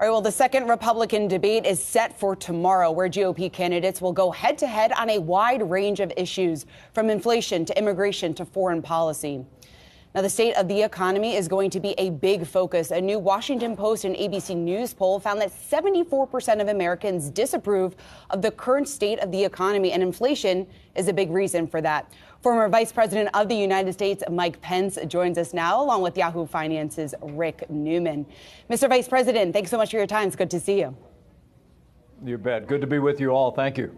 All right, well, the second Republican debate is set for tomorrow, where GOP candidates will go head-to-head on a wide range of issues, from inflation to immigration to foreign policy. Now, the state of the economy is going to be a big focus. A new Washington Post and ABC News poll found that 74% of Americans disapprove of the current state of the economy, and inflation is a big reason for that. Former Vice President of the United States, Mike Pence, joins us now, along with Yahoo Finance's Rick Newman. Mr. Vice President, thanks so much for your time. It's good to see you. You bet. Good to be with you all. Thank you.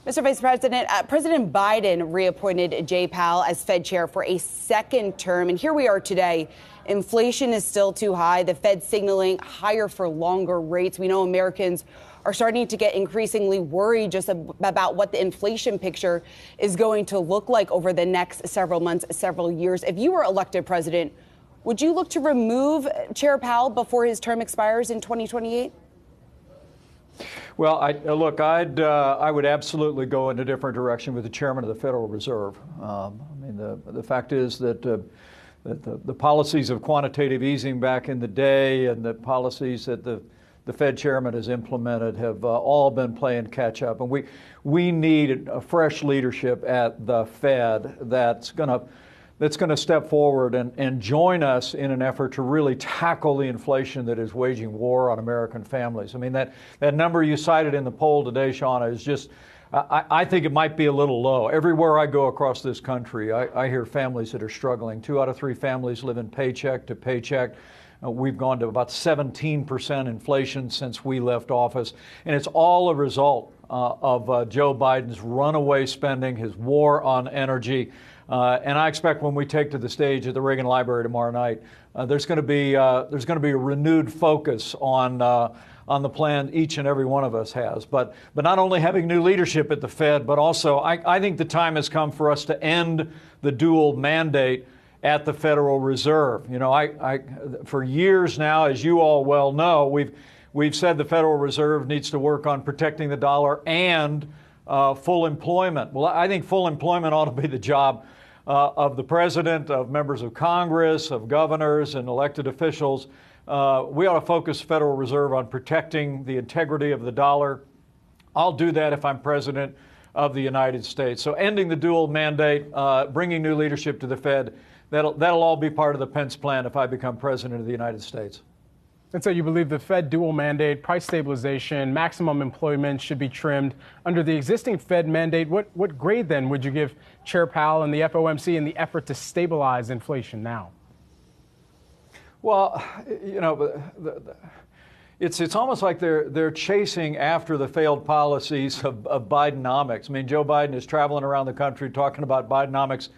Mr. Vice President, President Biden reappointed Jay Powell as Fed chair for a second term. And here we are today. Inflation is still too high. The Fed signaling higher for longer rates. We know Americans are starting to get increasingly worried just about what the inflation picture is going to look like over the next several months, several years. If you were elected president, would you look to remove Chair Powell before his term expires in 2028? Well, I would absolutely go in a different direction with the chairman of the Federal Reserve. The fact is that the policies of quantitative easing back in the day and the policies that the Fed chairman has implemented have all been playing catch up. And we need a fresh leadership at the Fed that's going to step forward and join us in an effort to really tackle the inflation that is waging war on American families. I mean, that number you cited in the poll today, Shauna, is just, I think it might be a little low. Everywhere I go across this country, I hear families that are struggling. 2 out of 3 families living paycheck to paycheck. We've gone to about 17% inflation since we left office. And it's all a result of Joe Biden's runaway spending, his war on energy. And I expect when we take to the stage at the Reagan Library tomorrow night, there's going to be a renewed focus on the plan each and every one of us has. But not only having new leadership at the Fed, but also I think the time has come for us to end the dual mandate at the Federal Reserve. You know, for years now, as you all well know, we've said the Federal Reserve needs to work on protecting the dollar and full employment. Well, I think full employment ought to be the job of the president, of members of Congress, of governors and elected officials. We ought to focus the Federal Reserve on protecting the integrity of the dollar. I'll do that if I'm president of the United States. So ending the dual mandate, bringing new leadership to the Fed, that'll all be part of the Pence plan if I become president of the United States. And so you believe the Fed dual mandate, price stabilization, maximum employment should be trimmed. Under the existing Fed mandate, what grade then would you give Chair Powell and the FOMC in the effort to stabilize inflation now? Well, you know, it's almost like they're chasing after the failed policies of Bidenomics. I mean, Joe Biden is traveling around the country talking about Bidenomics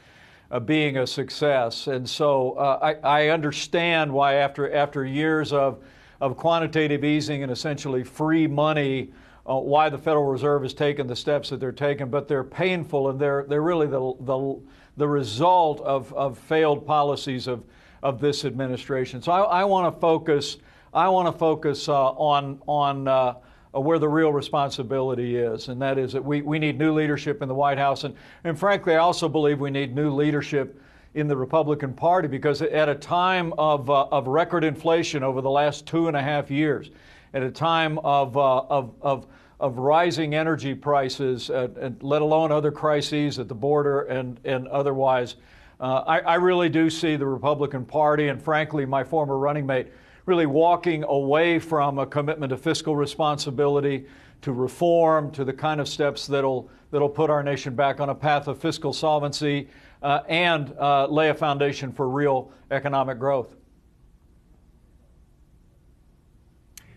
being a success. And so I understand why after years of quantitative easing and essentially free money, why the Federal Reserve has taken the steps that they're taking, but they're painful and they're really the result of failed policies of this administration. So I want to focus on where the real responsibility is, and that is that we need new leadership in the White House. And frankly, I also believe we need new leadership in the Republican Party, because at a time of record inflation over the last 2.5 years, at a time of rising energy prices, and let alone other crises at the border and otherwise, I really do see the Republican Party and, frankly, my former running mate really walking away from a commitment to fiscal responsibility, to reform, to the kind of steps that'll put our nation back on a path of fiscal solvency and lay a foundation for real economic growth.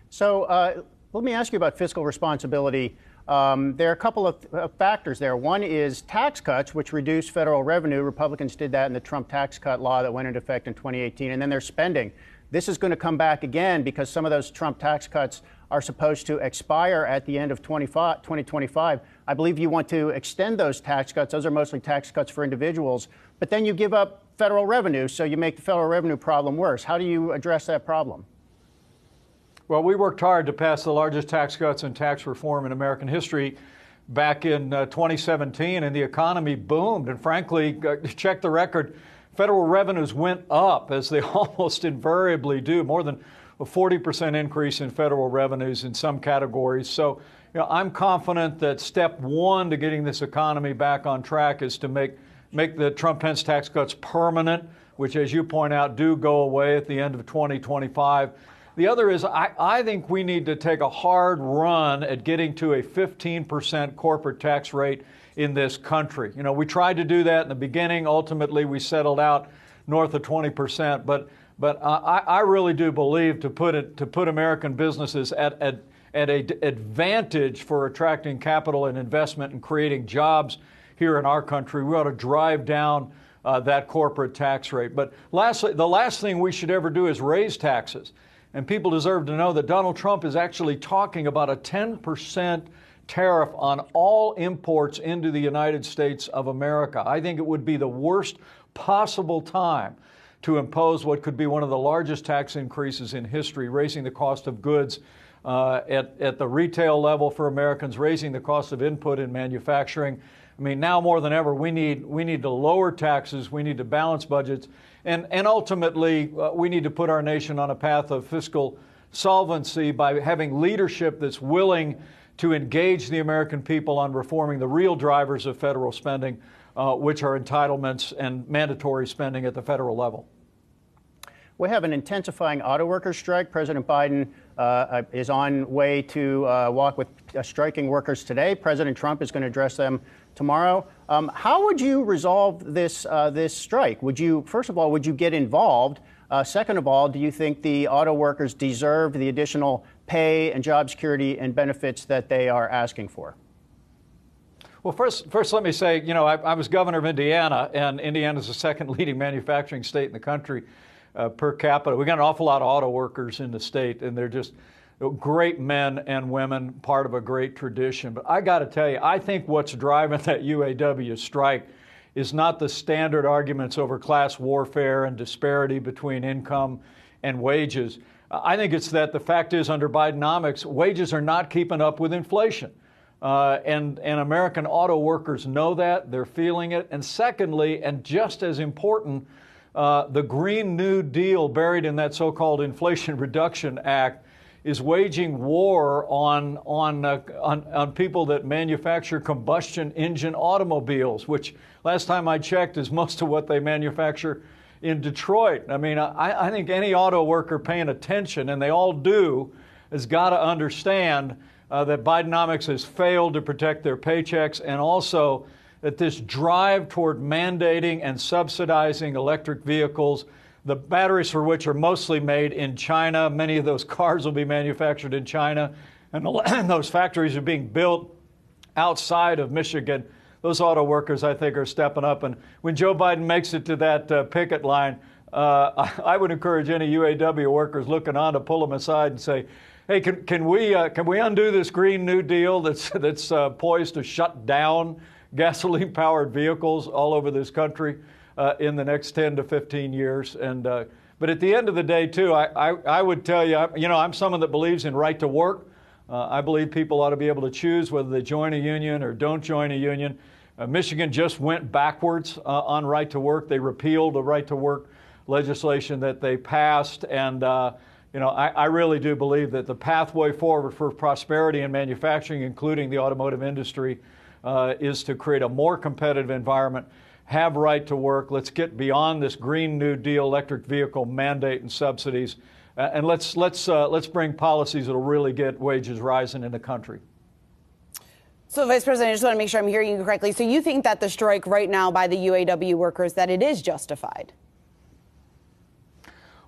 So let me ask you about fiscal responsibility. There are a couple of factors there. One is tax cuts, which reduce federal revenue. Republicans did that in the Trump tax cut law that went into effect in 2018. And then there's spending. This is going to come back again because some of those Trump tax cuts are supposed to expire at the end of 2025. I believe you want to extend those tax cuts. Those are mostly tax cuts for individuals. But then you give up federal revenue, so you make the federal revenue problem worse. How do you address that problem? Well, we worked hard to pass the largest tax cuts and tax reform in American history back in 2017, and the economy boomed. And frankly, check the record. Federal revenues went up, as they almost invariably do, more than a 40% increase in federal revenues in some categories. So, I'm confident that step one to getting this economy back on track is to make the Trump-Pence tax cuts permanent, which, as you point out, do go away at the end of 2025. The other is I think we need to take a hard run at getting to a 15% corporate tax rate in this country. We tried to do that in the beginning. Ultimately, we settled out north of 20%. But I really do believe to put American businesses at an advantage for attracting capital and investment and creating jobs here in our country, we ought to drive down that corporate tax rate. But lastly, the last thing we should ever do is raise taxes. And people deserve to know that Donald Trump is actually talking about a 10% tariff on all imports into the United States of America. I think it would be the worst possible time to impose what could be one of the largest tax increases in history, raising the cost of goods at the retail level for Americans, raising the cost of input in manufacturing. I mean, now more than ever, we need to lower taxes, we need to balance budgets, and ultimately, we need to put our nation on a path of fiscal solvency by having leadership that's willing to engage the American people on reforming the real drivers of federal spending, which are entitlements and mandatory spending at the federal level. We have an intensifying auto workers strike. President Biden is on way to walk with striking workers today. President Trump is going to address them tomorrow. How would you resolve this strike? First of all, would you get involved? Second of all, do you think the auto workers deserve the additional pay and job security and benefits that they are asking for? Well, first, let me say, I was governor of Indiana, and Indiana is the second leading manufacturing state in the country per capita. We got an awful lot of auto workers in the state, and they're just great men and women, part of a great tradition. But I got to tell you, I think what's driving that UAW strike is not the standard arguments over class warfare and disparity between income and wages. I think it's that the fact is, under Bidenomics, wages are not keeping up with inflation. And American auto workers know that, they're feeling it. And secondly, and just as important, the Green New Deal buried in that so-called Inflation Reduction Act is waging war on people that manufacture combustion engine automobiles, which last time I checked is most of what they manufacture in Detroit. I mean, I think any auto worker paying attention, and they all do, has got to understand that Bidenomics has failed to protect their paychecks, and also that this drive toward mandating and subsidizing electric vehicles, the batteries for which are mostly made in China, many of those cars will be manufactured in China, and those factories are being built outside of Michigan. Those auto workers, I think, are stepping up. And when Joe Biden makes it to that picket line, I would encourage any UAW workers looking on to pull them aside and say, hey, can we undo this Green New Deal that's poised to shut down gasoline powered vehicles all over this country in the next 10 to 15 years. But at the end of the day, too, I would tell you, I'm someone that believes in right to work. I believe people ought to be able to choose whether they join a union or don't join a union. Michigan just went backwards on right to work. They repealed the right to work legislation that they passed. And, I really do believe that the pathway forward for prosperity in manufacturing, including the automotive industry, is to create a more competitive environment, have right to work. Let's get beyond this Green New Deal electric vehicle mandate and subsidies, and let's bring policies that will really get wages rising in the country. So, Vice President, I just want to make sure I'm hearing you correctly. So you think that the strike right now by the UAW workers, that it is justified?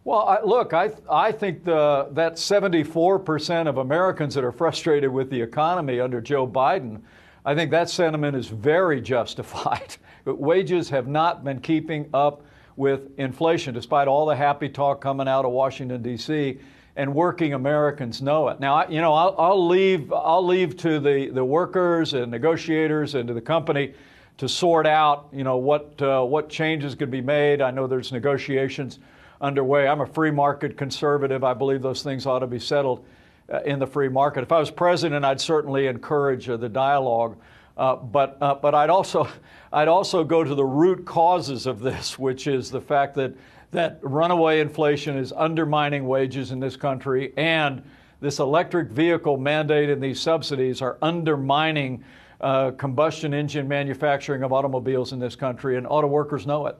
Well, look, I think that 74% of Americans that are frustrated with the economy under Joe Biden, I think that sentiment is very justified. But wages have not been keeping up with inflation, despite all the happy talk coming out of Washington, D.C., and working Americans know it. Now, I'll leave to the workers and negotiators and to the company to sort out, what changes could be made. I know there's negotiations underway. I'm a free market conservative. I believe those things ought to be settled in the free market. If I was president, I'd certainly encourage the dialogue. But I'd also go to the root causes of this, which is the fact that that runaway inflation is undermining wages in this country, and this electric vehicle mandate and these subsidies are undermining combustion engine manufacturing of automobiles in this country, and auto workers know it.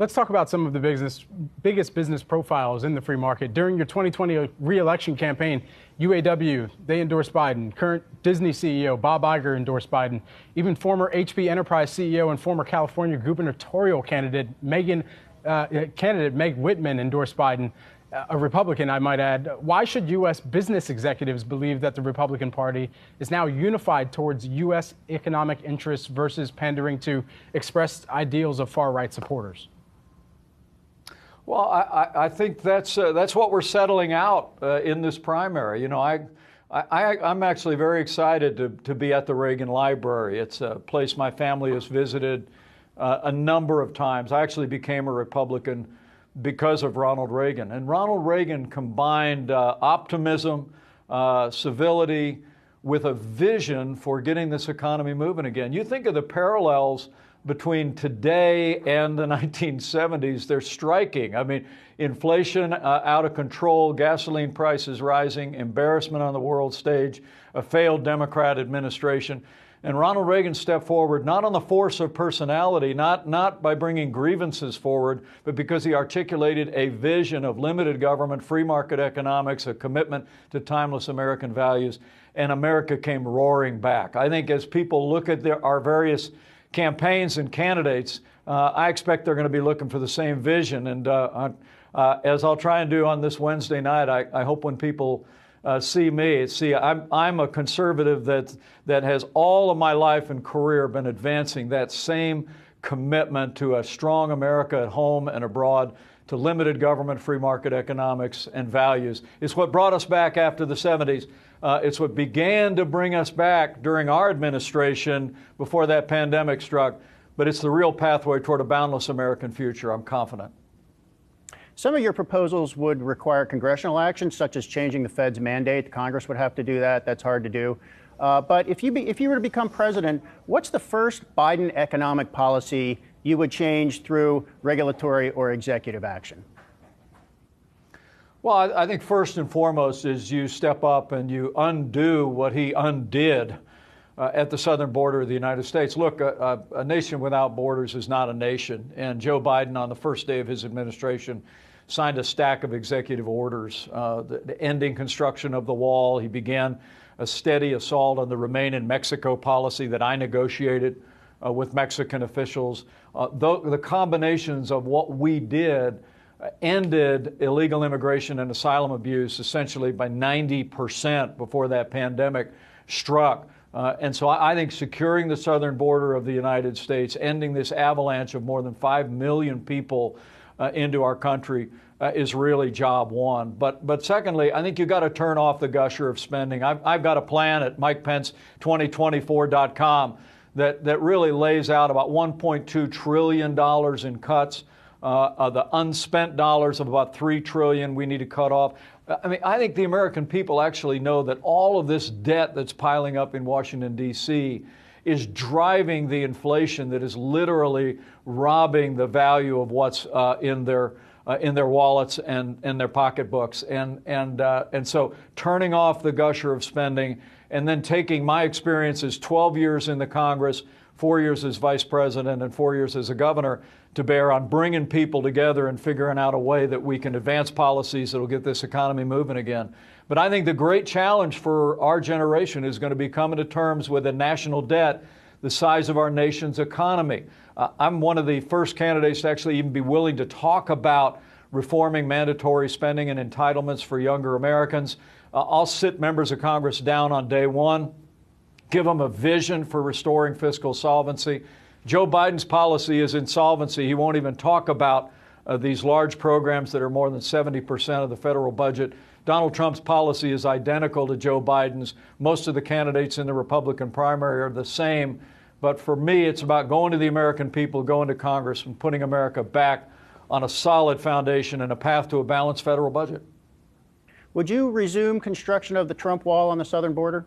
Let's talk about some of the biggest business profiles in the free market. During your 2020 re-election campaign, UAW, they endorsed Biden. Current Disney CEO Bob Iger endorsed Biden. Even former HP Enterprise CEO and former California gubernatorial candidate Meg Whitman endorsed Biden, a Republican, I might add. Why should U.S. business executives believe that the Republican Party is now unified towards U.S. economic interests versus pandering to expressed ideals of far-right supporters? Well, I think that's what we're settling out in this primary. You know, I'm actually very excited to be at the Reagan Library. It's a place my family has visited a number of times. I actually became a Republican because of Ronald Reagan. And Ronald Reagan combined optimism, civility, with a vision for getting this economy moving again. You think of the parallels between today and the 1970s, they're striking. I mean, inflation out of control, gasoline prices rising, embarrassment on the world stage, a failed Democrat administration. And Ronald Reagan stepped forward not on the force of personality, not by bringing grievances forward, but because he articulated a vision of limited government, free market economics, a commitment to timeless American values, and America came roaring back. I think as people look at our various campaigns and candidates, I expect they're going to be looking for the same vision. And as I'll try and do on this Wednesday night, I hope when people see me, I'm a conservative that has all of my life and career been advancing that same commitment to a strong America at home and abroad, to limited government, free market economics, and values. It's what brought us back after the 70s. It's what began to bring us back during our administration before that pandemic struck. But it's the real pathway toward a boundless American future, I'm confident. Some of your proposals would require congressional action, such as changing the Fed's mandate. Congress would have to do that. That's hard to do. But if you were to become president, what's the first Biden economic policy you would change through regulatory or executive action? Well, I think first and foremost is you step up and you undo what he undid at the southern border of the United States. Look, a nation without borders is not a nation. And Joe Biden, on the first day of his administration, signed a stack of executive orders, the ending construction of the wall. He began a steady assault on the Remain in Mexico policy that I negotiated with Mexican officials. The combinations of what we did ended illegal immigration and asylum abuse essentially by 90% before that pandemic struck. And so I think securing the southern border of the United States, ending this avalanche of more than 5 million people into our country is really job one. But secondly, I think you've got to turn off the gusher of spending. I've got a plan at MikePence2024.com that really lays out about $1.2 trillion in cuts. The unspent dollars of about $3 trillion we need to cut off. I mean, I think the American people actually know that all of this debt that's piling up in Washington, D.C. is driving the inflation that is literally robbing the value of what's in their wallets and their pocketbooks. And so turning off the gusher of spending and then taking my experiences, 12 years in the Congress, 4 years as vice president and 4 years as a governor, to bear on bringing people together and figuring out a way that we can advance policies that will get this economy moving again. But I think the great challenge for our generation is going to be coming to terms with a national debt the size of our nation's economy. I'm one of the first candidates to actually even be willing to talk about reforming mandatory spending and entitlements for younger Americans. I'll sit members of Congress down on day one, give them a vision for restoring fiscal solvency. Joe Biden's policy is insolvency. He won't even talk about these large programs that are more than 70% of the federal budget. Donald Trump's policy is identical to Joe Biden's. Most of the candidates in the Republican primary are the same. But for me, it's about going to the American people, going to Congress, and putting America back on a solid foundation and a path to a balanced federal budget. Would you resume construction of the Trump wall on the southern border?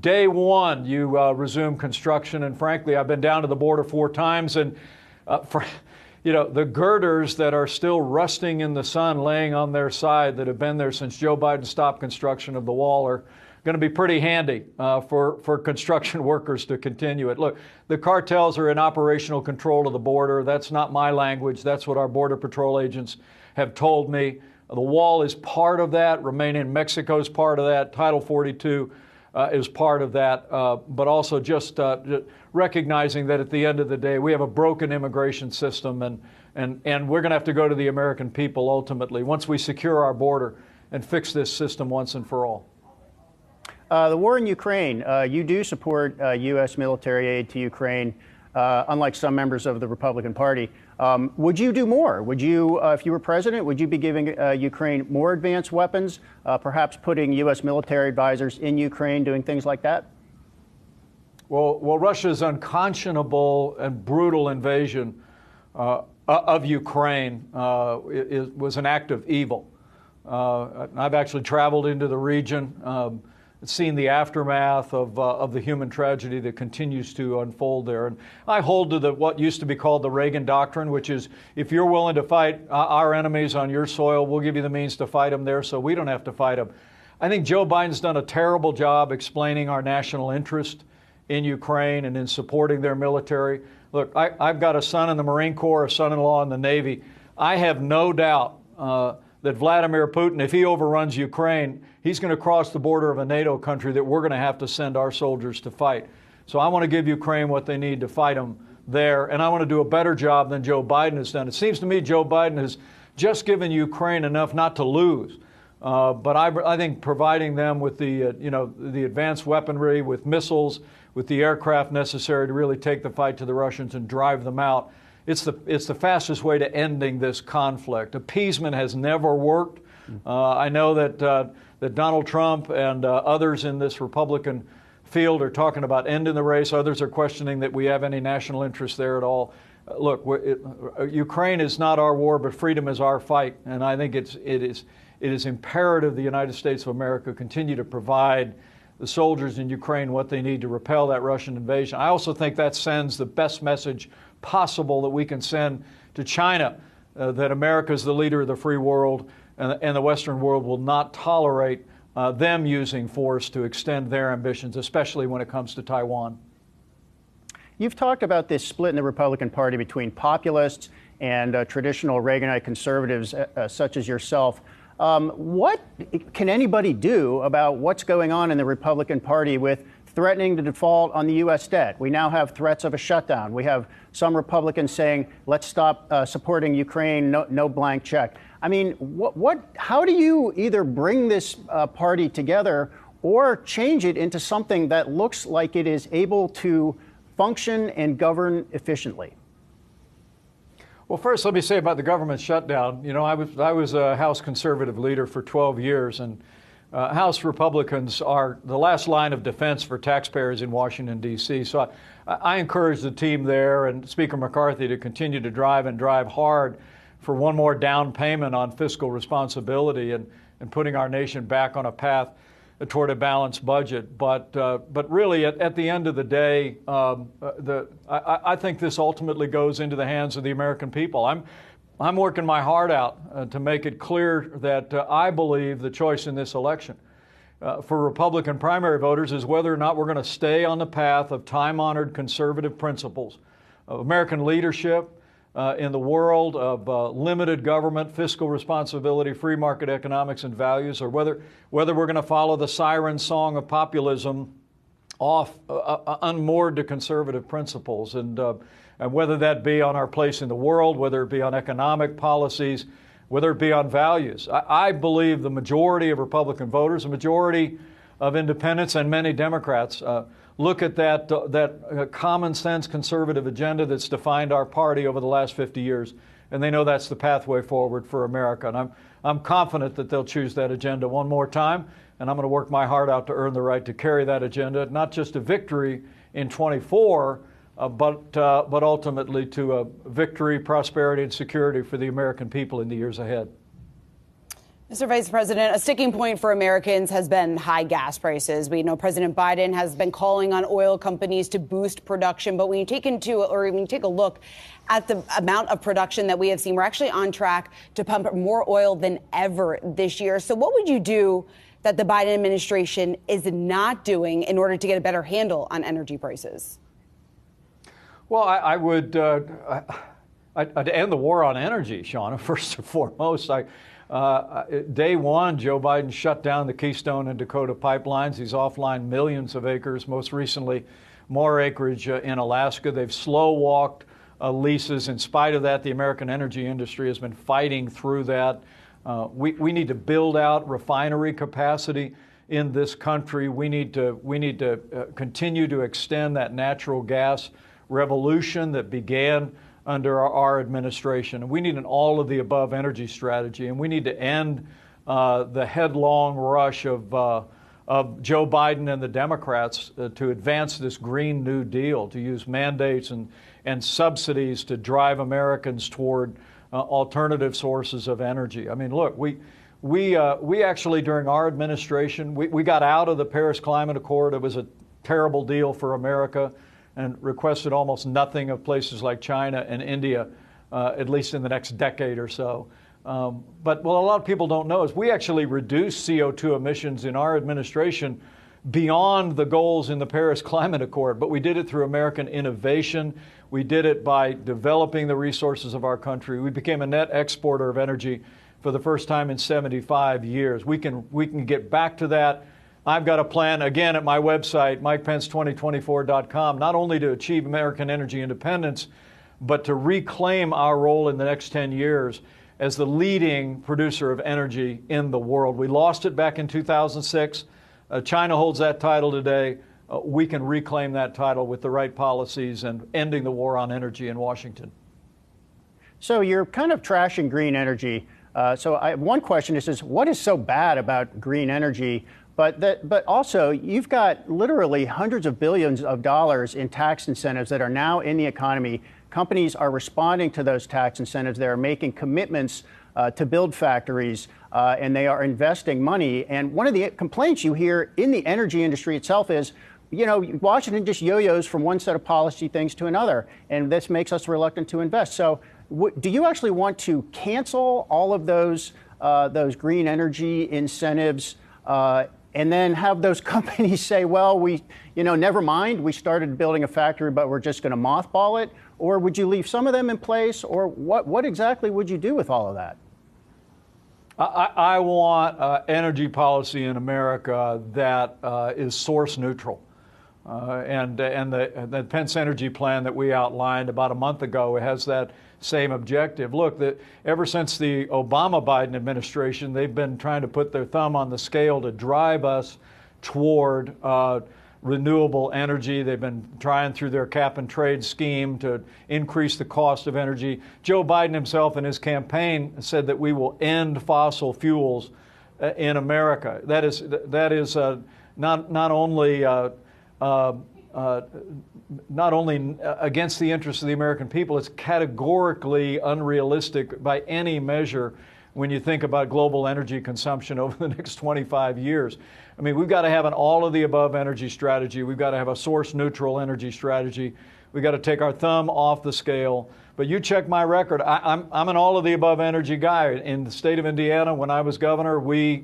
Day one, you resume construction, and frankly, I've been down to the border 4 times, and the girders that are still rusting in the sun laying on their side that have been there since Joe Biden stopped construction of the wall are going to be pretty handy for construction workers to continue it. Look, the cartels are in operational control of the border. That's not my language. That's what our Border Patrol agents have told me. The wall is part of that. Remaining in Mexico is part of that. Title 42 is part of that. But also just recognizing that at the end of the day, we have a broken immigration system, and we're going to have to go to the American people ultimately once we secure our border and fix this system once and for all. The war in Ukraine, you do support U.S. military aid to Ukraine, unlike some members of the Republican Party. Would you do more? Would you, if you were president, would you be giving Ukraine more advanced weapons, perhaps putting U.S. military advisors in Ukraine doing things like that? Well, Russia's unconscionable and brutal invasion of Ukraine was an act of evil. I've actually traveled into the region, seen the aftermath of the human tragedy that continues to unfold there. And I hold to what used to be called the Reagan Doctrine, which is if you're willing to fight our enemies on your soil, we'll give you the means to fight them there so we don't have to fight them. I think Joe Biden's done a terrible job explaining our national interest in Ukraine and in supporting their military. Look, I've got a son in the Marine Corps, a son-in-law in the Navy. I have no doubt that Vladimir Putin, if he overruns Ukraine, he's going to cross the border of a NATO country that we're going to have to send our soldiers to fight. So I want to give Ukraine what they need to fight them there, and I want to do a better job than Joe Biden has done. It seems to me Joe Biden has just given Ukraine enough not to lose, but I think providing them with the advanced weaponry, with missiles, with the aircraft necessary to really take the fight to the Russians and drive them out. It's the fastest way to ending this conflict. Appeasement has never worked. I know that Donald Trump and others in this Republican field are talking about ending the race. Others are questioning that we have any national interest there at all. Look, Ukraine is not our war, but freedom is our fight, and I think it is imperative the United States of America continue to provide the soldiers in Ukraine what they need to repel that Russian invasion. I also think that sends the best message possible that we can send to China, that America is the leader of the free world, and the Western world will not tolerate them using force to extend their ambitions, especially when it comes to Taiwan. You've talked about this split in the Republican Party between populists and traditional Reaganite conservatives such as yourself. What can anybody do about what's going on in the Republican Party with threatening to default on the U.S. debt? We now have threats of a shutdown. We have some Republicans saying, let's stop supporting Ukraine, no blank check. I mean, how do you either bring this party together or change it into something that looks like it is able to function and govern efficiently? Well, first, let me say about the government shutdown. You know, I was a House conservative leader for 12 years, and House Republicans are the last line of defense for taxpayers in Washington, D.C. So I encourage the team there and Speaker McCarthy to continue to drive hard for one more down payment on fiscal responsibility and putting our nation back on a path toward a balanced budget. But really, at the end of the day, I think this ultimately goes into the hands of the American people. I'm working my heart out to make it clear that I believe the choice in this election for Republican primary voters is whether or not we're going to stay on the path of time-honored conservative principles of American leadership in the world of limited government, fiscal responsibility, free market economics and values, or whether we're going to follow the siren song of populism off unmoored to conservative principles, and whether that be on our place in the world, whether it be on economic policies, whether it be on values. I believe the majority of Republican voters, a majority of independents, and many Democrats look at that common sense conservative agenda that's defined our party over the last 50 years, and they know that's the pathway forward for America. And I'm confident that they'll choose that agenda one more time, and I'm going to work my heart out to earn the right to carry that agenda, not just to victory in 24, but ultimately to a victory, prosperity, and security for the American people in the years ahead. Mr. Vice President, a sticking point for Americans has been high gas prices. We know President Biden has been calling on oil companies to boost production. But when you take a look at the amount of production that we have seen, we're actually on track to pump more oil than ever this year. So what would you do that the Biden administration is not doing in order to get a better handle on energy prices? Well, I would I'd end the war on energy, Shauna, first and foremost. Day one, Joe Biden shut down the Keystone and Dakota pipelines. He's offline millions of acres, most recently more acreage in Alaska. They've slow-walked leases. In spite of that, the American energy industry has been fighting through that. We need to build out refinery capacity in this country. We need to continue to extend that natural gas revolution that began under our administration. We need an all-of-the-above energy strategy, and we need to end the headlong rush of Joe Biden and the Democrats to advance this Green New Deal, to use mandates and subsidies to drive Americans toward alternative sources of energy. I mean, look, we actually, during our administration, we got out of the Paris Climate Accord. It was a terrible deal for America, and requested almost nothing of places like China and India, at least in the next decade or so. But what a lot of people don't know is we actually reduced CO2 emissions in our administration beyond the goals in the Paris Climate Accord, but we did it through American innovation. We did it by developing the resources of our country. We became a net exporter of energy for the first time in 75 years. We can get back to that. I've got a plan, again, at my website, MikePence2024.com, not only to achieve American energy independence, but to reclaim our role in the next 10 years as the leading producer of energy in the world. We lost it back in 2006. China holds that title today. We can reclaim that title with the right policies and ending the war on energy in Washington. So you're kind of trashing green energy. One question is what is so bad about green energy? But also, you've got literally hundreds of billions of dollars in tax incentives that are now in the economy. Companies are responding to those tax incentives. They are making commitments to build factories, and they are investing money. And one of the complaints you hear in the energy industry itself is, Washington just yo-yos from one set of policy things to another, and this makes us reluctant to invest. So do you actually want to cancel all of those green energy incentives and then have those companies say, well, never mind, we started building a factory, but we're just going to mothball it? Or would you leave some of them in place? Or what exactly would you do with all of that? I want energy policy in America that is source neutral. And the Pence energy plan that we outlined about a month ago has that same objective. Look, ever since the Obama-Biden administration, they've been trying to put their thumb on the scale to drive us toward renewable energy. They've been trying through their cap and trade scheme to increase the cost of energy. Joe Biden himself in his campaign said that we will end fossil fuels in America. That is not only against the interests of the American people, it's categorically unrealistic by any measure when you think about global energy consumption over the next 25 years. I mean, we've got to have an all-of-the-above energy strategy. We've got to have a source-neutral energy strategy. We've got to take our thumb off the scale. But you check my record. I'm an all-of-the-above energy guy. In the state of Indiana, when I was governor, we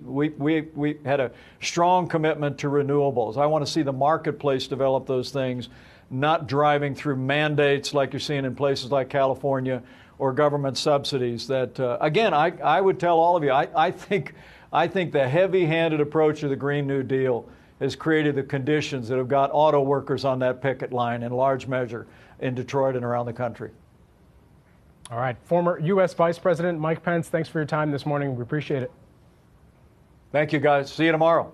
had a strong commitment to renewables. I want to see the marketplace develop those things, not driving through mandates like you're seeing in places like California or government subsidies. That again, I would tell all of you, I think the heavy-handed approach to the Green New Deal has created the conditions that have got auto workers on that picket line in large measure in Detroit and around the country. All right. Former U.S. Vice President Mike Pence, thanks for your time this morning. We appreciate it. Thank you, guys. See you tomorrow.